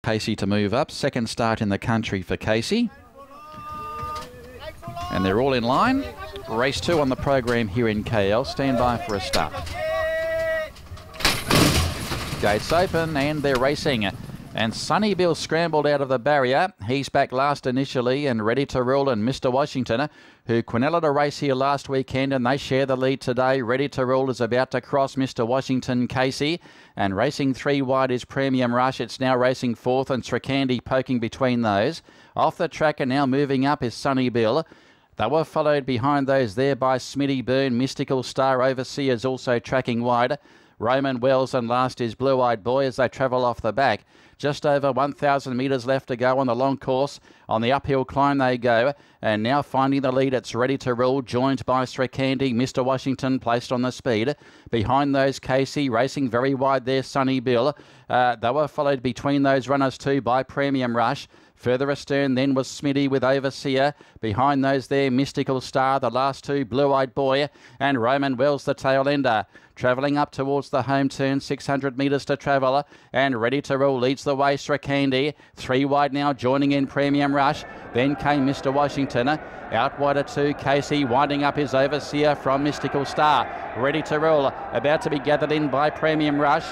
Casey to move up. Second start in the country for Casey. And they're all in line. Race 2 on the program here in KL. Stand by for a start. Gates open and they're racing. And Sunny Bill scrambled out of the barrier. He's back last initially and ready to rule. And Mr. Washington, who quinelled a race here last weekend, and they share the lead today. Ready to rule is about to cross Mr. Washington Casey. And racing 3 wide is Premium Rush. It's now racing 4th, and Srikandi poking between those. Off the track and now moving up is Sunny Bill. They were followed behind those there by Smitty Byrne. Mystical Star Overseers also tracking wide. Roman Wells, and last is Blue Eyed Boy as they travel off the back. Just over 1,000 metres left to go on the long course. On the uphill climb they go. And now finding the lead, it's Ready to Rule, joined by Srikandi. Mr. Washington placed on the speed. Behind those, Casey racing very wide there, Sunny Bill. They were followed between those runners too by Premium Rush. Further astern then was Smitty with Overseer. Behind those there, Mystical Star, the last two, Blue-Eyed Boy, and Roman Wells, the tail ender. Travelling up towards the home turn, 600 metres to travel, and Ready to Rule leads the way, Srikandi. 3 wide now, joining in Premium Rush. Then came Mr. Washington. Out wider two, Casey, winding up his Overseer from Mystical Star. Ready to Rule, about to be gathered in by Premium Rush,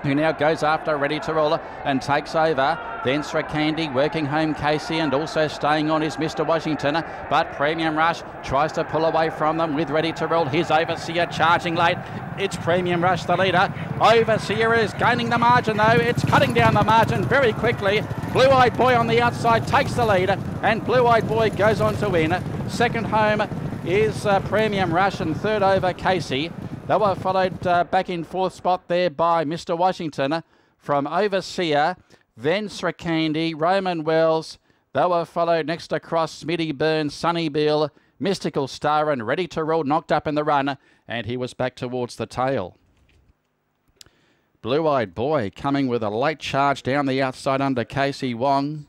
who now goes after Ready to Roll and takes over. Then Srikandi working home Casey, and also staying on is Mr. Washington. But Premium Rush tries to pull away from them with Ready to Roll. His Overseer charging late. It's Premium Rush the leader. Overseer is gaining the margin though. It's cutting down the margin very quickly. Blue-Eyed Boy on the outside takes the lead, and Blue-Eyed Boy goes on to win. Second home is Premium Rush, and third over Casey. They were followed back in 4th spot there by Mr. Washington from Overseer, then Srikandi, Roman Wells. They were followed next across Smitty Byrne, Sunny Bill, Mystical Star, and Ready to Roll knocked up in the run, and he was back towards the tail. Blue-Eyed Boy coming with a late charge down the outside under Casey Wong.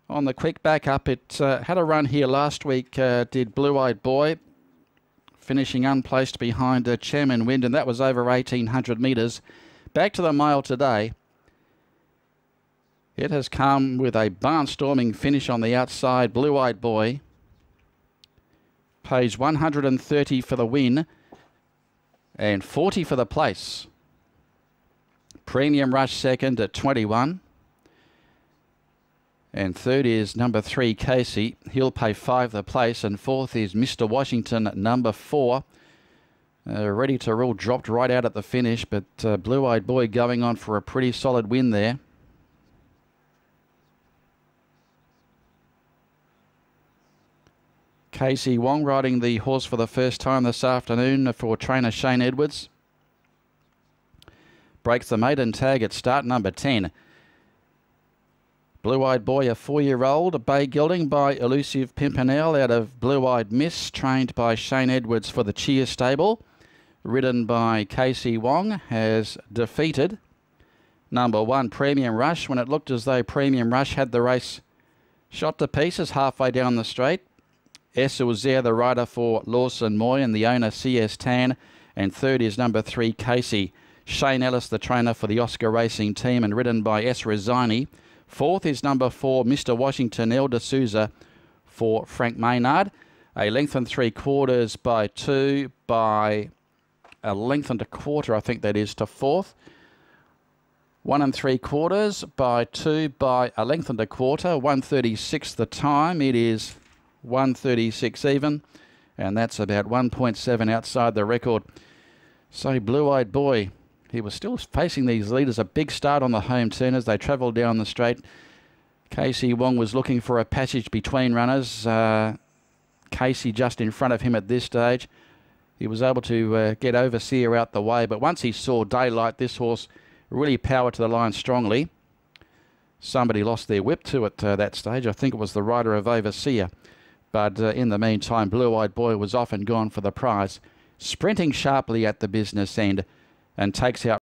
On the quick back up, it had a run here last week, did Blue-Eyed Boy, finishing unplaced behind Chairman Wind, and that was over 1,800 metres. Back to the mile today. It has come with a barnstorming finish on the outside. Blue-Eyed Boy pays 130 for the win and 40 for the place. Premium Rush second at 21. And third is number 3, Casey. He'll pay 5 the place. And fourth is Mr. Washington, number 4. Ready to Rule dropped right out at the finish, but Blue-Eyed Boy going on for a pretty solid win there. Casey Wong riding the horse for the first time this afternoon for trainer Shane Edwards. Breaks the maiden tag at start number 10. Blue-Eyed Boy, a 4-year-old, a bay gelding by Elusive Pimpernel out of Blue-Eyed Miss, trained by Shane Edwards for the Cheer stable. Ridden by Casey Wong, has defeated number 1, Premium Rush, when it looked as though Premium Rush had the race shot to pieces halfway down the straight. Essa was there, the rider for Lawson Moy, and the owner CS Tan. And third is number 3, Casey. Shane Ellis, the trainer for the Oscar Racing team, and ridden by S. Rosini. Fourth is number 4, Mr. Washington, El D'Souza for Frank Maynard. A length and 3/4 by 2 by a length and 1/4, I think that is, to fourth. 1 3/4 by 2 by a length and 1/4. 1:36 the time. It is 1:36 even. And that's about 1.7 outside the record. So Blue-Eyed Boy, he was still facing these leaders. A big start on the home turn as they travelled down the straight. Casey Wong was looking for a passage between runners. Casey just in front of him at this stage. He was able to get Overseer out the way, but once he saw daylight, this horse really powered to the line strongly. Somebody lost their whip to it that stage. I think it was the rider of Overseer. But in the meantime, Blue-Eyed Boy was off and gone for the prize, sprinting sharply at the business end, and takes out